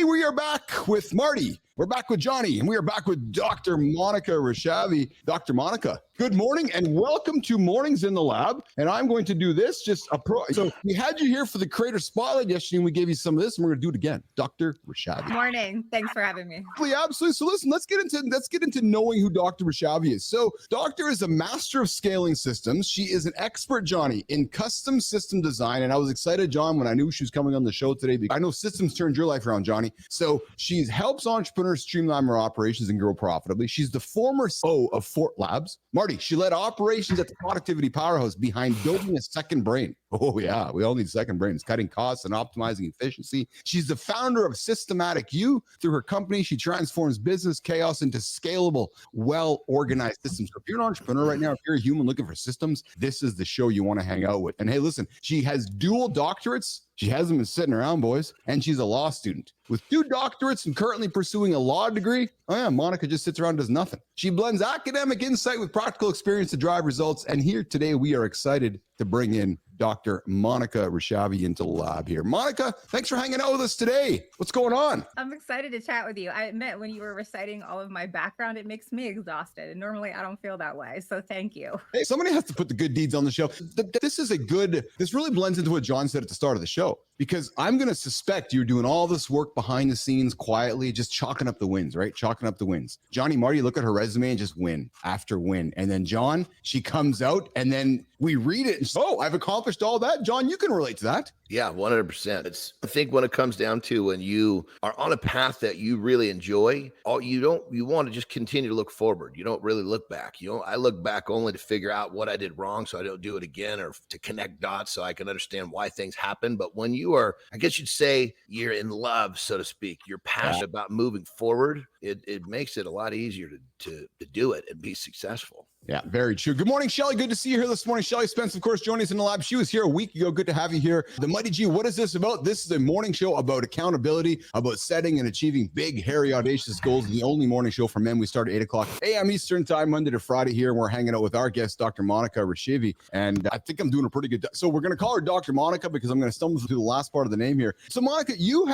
we are back with Marty. We're back with Johnny, and we are back with Dr. Monica Rashavi. Dr. Monica, good morning, and welcome to Mornings in the Lab. And I'm going to do this So we had you here for the Creator Spotlight yesterday, and we gave you some of this, and we're going to do it again. Dr. Rashavi. Morning. Thanks for having me. Absolutely. So listen, let's get into knowing who Dr. Rashavi is. So Doctor is a master of scaling systems. She is an expert, Johnny, in custom system design. And I was excited, John, when I knew she was coming on the show today, because I know systems turned your life around, Johnny. So she helps entrepreneurs streamline their operations and grow profitably. She's the former CEO of Forte Labs. Marty, she led operations at the productivity powerhouse behind building a second brain. Oh yeah, we all need second brains, cutting costs and optimizing efficiency. She's the founder of Systematic U. Through her company, she transforms business chaos into scalable, well-organized systems. So if you're an entrepreneur right now, if you're a human looking for systems, this is the show you want to hang out with. And hey, listen, she has dual doctorates. She hasn't been sitting around, boys, and she's a law student. With 2 doctorates and currently pursuing a law degree, oh yeah, Monica just sits around and does nothing. She blends academic insight with practical experience to drive results. And here today, we are excited to bring in Dr. Monica Rashavi into the lab here. Monica, thanks for hanging out with us today. What's going on? I'm excited to chat with you. I admit, when you were reciting all of my background, it makes me exhausted. And normally I don't feel that way. So thank you. Hey, somebody has to put the good deeds on the show. This really blends into what John said at the start of the show, because I'm going to suspect you're doing all this work behind the scenes quietly, just chalking up the wins, right? Chalking up the wins. Johnny, Marty, look at her resume and just win after win. And then John, she comes out and then we read it and so I've accomplished all that. John, you can relate to that. Yeah, 100%. I think when it comes down to when you are on a path that you really enjoy, you want to just continue to look forward. You don't really look back. I look back only to figure out what I did wrong so I don't do it again, or to connect dots so I can understand why things happen. But when you are, I guess you'd say, you're in love, so to speak, you're passionate about moving forward, it makes it a lot easier to do it and be successful. Yeah, very true. Good morning, Shelly. Good to see you here this morning. Shelly Spence, of course, joining us in the lab. She was here a week ago. Good to have you here. The Mighty G, what is this about? This is a morning show about accountability, about setting and achieving big, hairy, audacious goals. The only morning show for men. We start at 8 o'clock a.m. Eastern time, Monday to Friday here. And we're hanging out with our guest, Dr. Monica Rashavi. And I think I'm doing a pretty good. So we're going to call her Dr. Monica because I'm going to stumble through the last part of the name here. So Monica, you've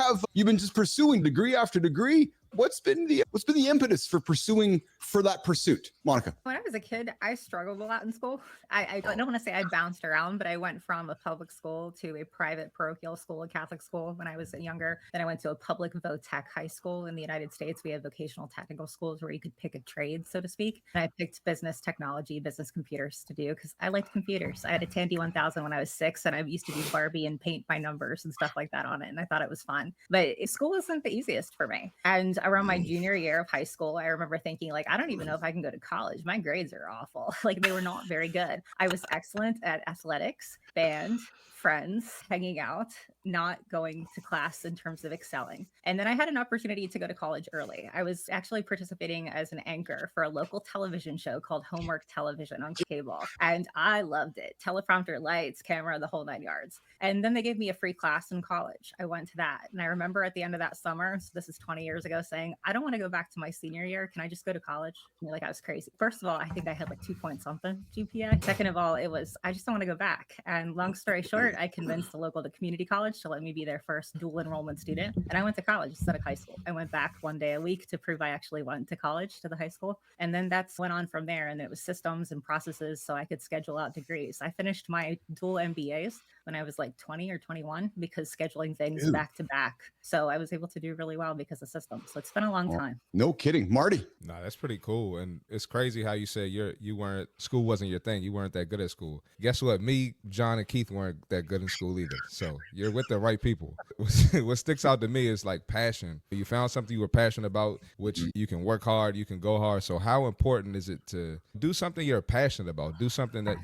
been just pursuing degree after degree. What's been the impetus for that pursuit, Monica? When I was a kid, I struggled a lot in school. I don't want to say I bounced around, but I went from a public school to a private parochial school, a Catholic school when I was younger. Then I went to a public vo-tech high school in the United States. We have vocational technical schools where you could pick a trade, so to speak. And I picked business technology, business computers to do because I liked computers. I had a Tandy 1000 when I was 6, and I used to do Barbie and paint by numbers and stuff like that on it. And I thought it was fun. But school wasn't the easiest for me. And around my junior year of high school, I remember thinking, I don't even know if I can go to college. My grades are awful. They were not very good. I was excellent at athletics, band, friends, hanging out, not going to class in terms of excelling. And then I had an opportunity to go to college early. I was actually participating as an anchor for a local television show called Homework Television on cable. And I loved it. Teleprompter, lights, camera, the whole 9 yards. And then they gave me a free class in college. I went to that. And I remember at the end of that summer, so this is 20 years ago, saying, I don't want to go back to my senior year. Can I just go to college? And I was crazy. First of all, I think I had 2 point something GPA. Second of all, I just don't want to go back. And long story short, I convinced the local community college to let me be their first dual enrollment student. And I went to college instead of high school. I went back one day a week to prove I actually went to college, to the high school. And then that's went on from there. And it was systems and processes so I could schedule out degrees. I finished my dual MBAs when I was 20 or 21 because scheduling things back to back. So I was able to do really well because of systems. So it's been a long time. No kidding. Marty. No, that's pretty cool. And it's crazy how you said school wasn't your thing. You weren't that good at school. Guess what? Me, John, and Keith weren't that good in school either. So you're with the right people. What sticks out to me is passion. You found something you were passionate about, which you can work hard, you can go hard. So how important is it to do something you're passionate about? Do something that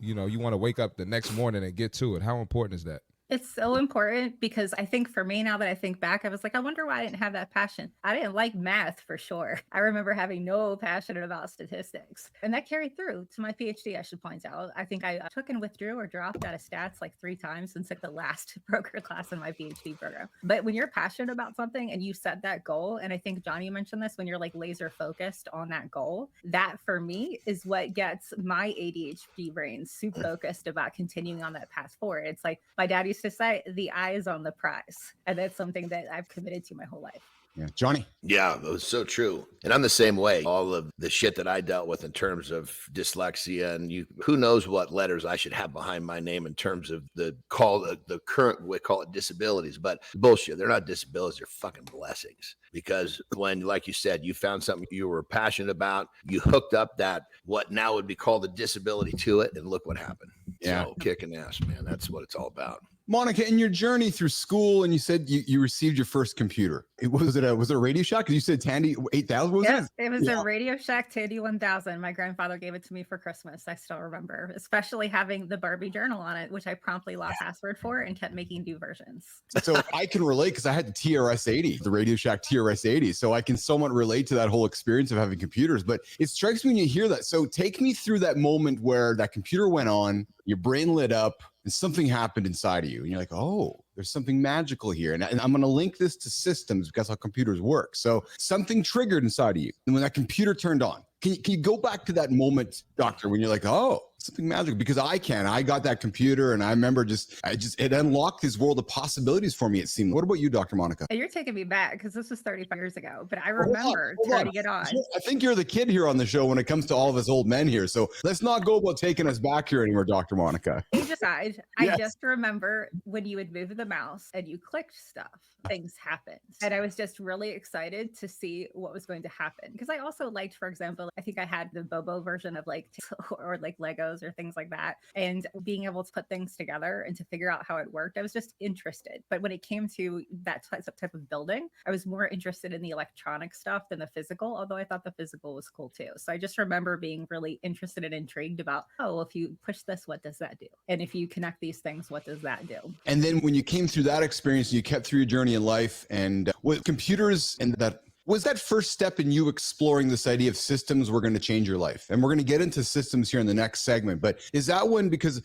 you want to wake up the next morning and get to it. How important is that? It's so important because I think for me, now that I think back, I was I wonder why I didn't have that passion. I didn't like math for sure. I remember having no passion about statistics. And that carried through to my PhD, I should point out. I think I took and withdrew or dropped out of stats 3 times and took the last broker class in my PhD program. But when you're passionate about something and you set that goal, and I think Johnny mentioned this, when you're laser focused on that goal, that for me is what gets my ADHD brain super focused about continuing on that path forward. It's my dad used to to say the eye is on the prize. And that's something that I've committed to my whole life. Yeah. Johnny. Yeah, it was so true. And I'm the same way. All of the shit that I dealt with in terms of dyslexia and who knows what letters I should have behind my name in terms of the current, we call it disabilities, but bullshit. They're not disabilities. They're fucking blessings. Because when, like you said, you found something you were passionate about, you hooked up that, what now would be called a disability to it. And look what happened. Yeah. So kicking ass, man. That's what it's all about. Monica, in your journey through school, and you said you received your first computer. Was it a Radio Shack? Because you said Tandy 8000. Was Yes, it? it was a Radio Shack Tandy 1000. My grandfather gave it to me for Christmas. I still remember, especially having the Barbie journal on it, which I promptly lost password for and kept making new versions. So I can relate because I had the TRS 80, the Radio Shack TRS 80. So I can somewhat relate to that whole experience of having computers. But it strikes me when you hear that. So take me through that moment where that computer went on, your brain lit up, and something happened inside of you. And you're like, oh, there's something magical here. And I'm going to link this to systems because how computers work. So something triggered inside of you. And when that computer turned on, can you go back to that moment, doctor, when you're like, oh, something magical? Because I got that computer and I remember it unlocked this world of possibilities for me, it seemed. What about you, Dr. Monica? You're taking me back because this was 35 years ago, but I remember turning it on. I think you're the kid here on the show when it comes to all of us old men here. So let's not go about taking us back here anymore, Dr. Monica. Age aside, I Yes. just remember when you would move the mouse and you clicked stuff, things happened. And I was just really excited to see what was going to happen. Because I also liked, for example, I think I had the Bobo version of like, or like Legos or things like that. And being able to put things together and to figure out how it worked, I was just interested. But when it came to that type of building, I was more interested in the electronic stuff than the physical, although I thought the physical was cool too. So I just remember being really interested and intrigued about, oh, well, if you push this, what does that do? And if you connect these things, what does that do? And then when you came through that experience, you kept through your journey in life and with computers and that, was that first step in you exploring this idea of systems were going to change your life? And we're going to get into systems here in the next segment. But is that when, because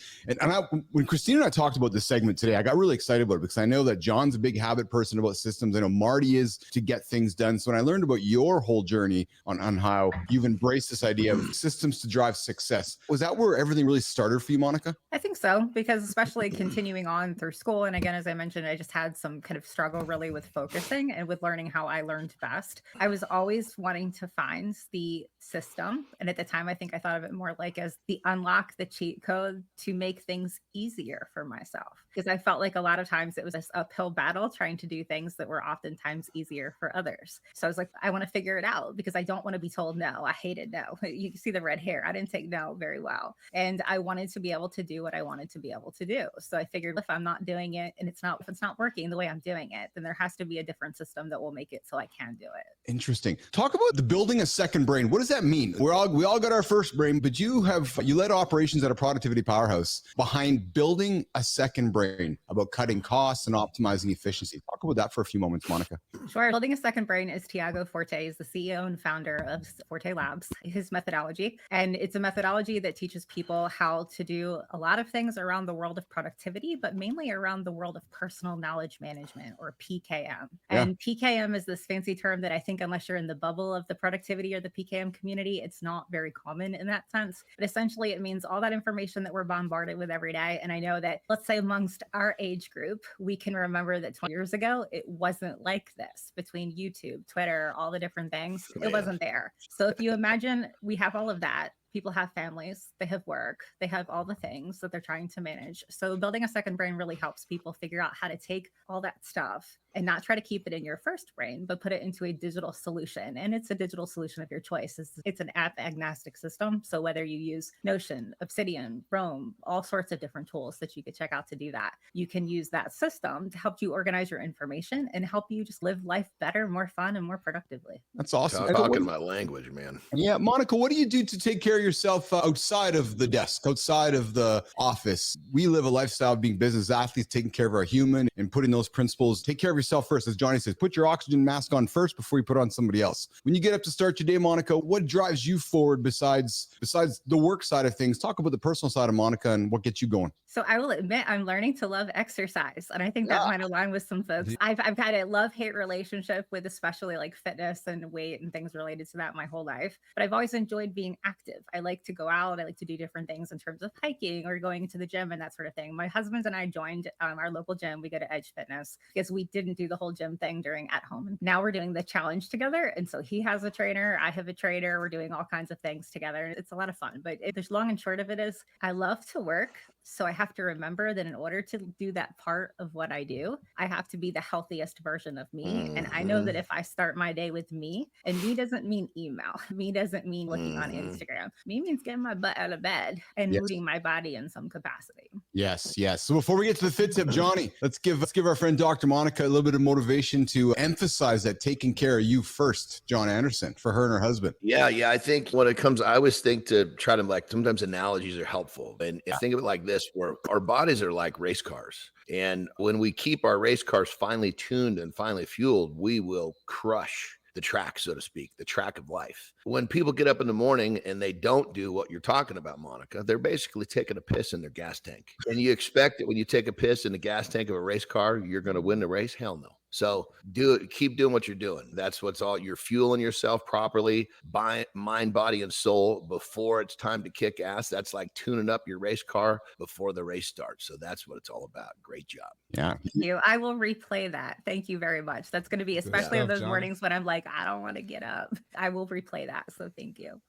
when Christina and I talked about this segment today, I got really excited about it because I know that John's a big habit person about systems. I know Marty is to get things done. So when I learned about your whole journey on how you've embraced this idea of systems to drive success, was that where everything really started for you, Monica? I think so, because especially continuing on through school. And again, as I mentioned, I just had some kind of struggle really with focusing and with learning how I learned best. I was always wanting to find the system. And at the time, I think I thought of it more like as the unlock, the cheat code to make things easier for myself. Because I felt like a lot of times it was this uphill battle trying to do things that were oftentimes easier for others. So I was like, I want to figure it out because I don't want to be told no. I hated no. You can see the red hair. I didn't take no very well. And I wanted to be able to do what I wanted to be able to do. So I figured if I'm not doing it and if it's not working the way I'm doing it, then there has to be a different system that will make it so I can do it. Interesting. Talk about the building a second brain. What does that mean? We all got our first brain, but you led operations at a productivity powerhouse behind building a second brain about cutting costs and optimizing efficiency. Talk about that for a few moments, Monica. Sure. Building a second brain is Tiago Forte, is the CEO and founder of Forte Labs, his methodology. And it's a methodology that teaches people how to do a lot of things around the world of productivity, but mainly around the world of personal knowledge management, or PKM. And PKM is this fancy term that I think unless you're in the bubble of the productivity or the PKM community, it's not very common in that sense. But essentially it means all that information that we're bombarded with every day. And I know that, let's say amongst our age group, we can remember that 20 years ago, it wasn't like this between YouTube, Twitter, all the different things. It wasn't there. So if you imagine we have all of that, people have families, they have work, they have all the things that they're trying to manage. So building a second brain really helps people figure out how to take all that stuff and not try to keep it in your first brain, but put it into a digital solution. And it's a digital solution of your choice. It's an app agnostic system. So whether you use Notion, Obsidian, Roam, all sorts of different tools that you could check out to do that, you can use that system to help you organize your information and help you just live life better, more fun, and more productively. That's awesome. Talking my language, man. Yeah, Monica, what do you do to take care of yourself outside of the desk, outside of the office? We live a lifestyle of being business athletes, taking care of our human and putting those principles. Take care of yourself first. As Johnny says, put your oxygen mask on first before you put on somebody else. When you get up to start your day, Monica, what drives you forward besides the work side of things? Talk about the personal side of Monica and what gets you going. So I will admit I'm learning to love exercise. And I think that might align with some folks. I've had a love-hate relationship with especially like fitness and weight and things related to that my whole life. But I've always enjoyed being active. I like to go out. I like to do different things in terms of hiking or going to the gym and that sort of thing. My husband and I joined our local gym. We go to Edge Fitness because we didn't do the whole gym thing during at home. Now we're doing the challenge together. And so he has a trainer, I have a trainer. We're doing all kinds of things together. It's a lot of fun. But there's long and short of it is I love to work. So I have to remember that in order to do that part of what I do, I have to be the healthiest version of me. And I know that if I start my day with me, and me doesn't mean email, me doesn't mean looking on Instagram, me means getting my butt out of bed and moving my body in some capacity. Yes. So before we get to the fit tip, Johnny, let's give our friend Dr. Monica a little bit of motivation to emphasize that taking care of you first, John Anderson, for her and her husband. Yeah. I think when it comes, I always think to try to like, sometimes analogies are helpful. And think of it like this, where our bodies are like race cars. And when we keep our race cars finely tuned and finely fueled, we will crush the track, so to speak, the track of life. When people get up in the morning and they don't do what you're talking about, Monica, they're basically taking a piss in their gas tank. And you expect that when you take a piss in the gas tank of a race car, you're going to win the race? Hell no. So do it. Keep doing what you're doing. That's what's all. You're fueling yourself properly, by mind, body, and soul before it's time to kick ass. That's like tuning up your race car before the race starts. So that's what it's all about. Great job. Yeah. Thank you. I will replay that. Thank you very much. That's going to be, especially on those mornings when I'm like, I don't want to get up. I will replay that. So thank you.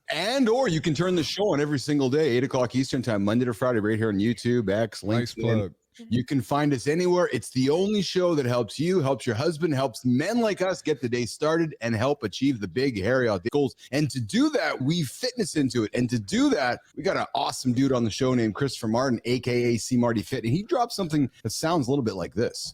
Or you can turn the show on every single day, 8 o'clock Eastern time, Monday to Friday, right here on YouTube, X, LinkedIn. Nice plug. You can find us anywhere. It's the only show that helps you, helps your husband, helps men like us get the day started and help achieve the big, hairy, audacious goals. And to do that, we fitness into it. And to do that, we got an awesome dude on the show named Christopher Martin, aka C Marty Fit. And he dropped something that sounds a little bit like this.